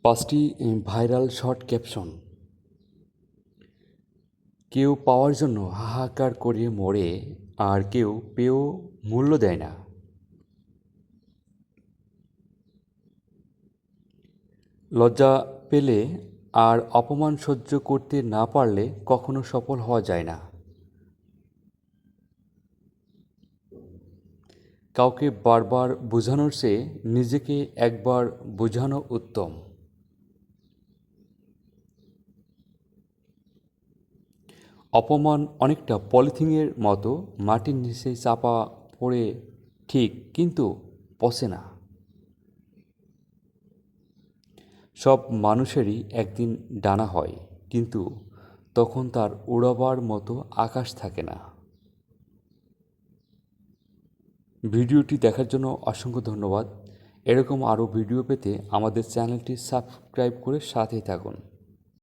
5টি viral short caption. কেউ পাওয়ার জন্য হাহাকার করে মরে, আর কেউ পেয়েও মূল্য দেয় না। লজ্জা পেলে আর অপমান সহ্য করতে না পারলে কখনো সফল হওয়া যায় না। কাউকে বারবার বোঝানোর চেয়ে নিজেকে একবার বোঝানো উত্তম। অপমান অনেকটা পলিথিনের মতো, মাটির নিচে চাপা পড়ে ঠিক, কিন্তু পচে না। সব মানুষেরই একদিন ডানা হয়, কিন্তু তখন তার উড়াবার মতো আকাশ থাকে না। ভিডিওটি দেখার জন্য অসংখ্য ধন্যবাদ। এরকম আরও ভিডিও পেতে আমাদের চ্যানেলটি সাবস্ক্রাইব করে সাথেই থাকুন।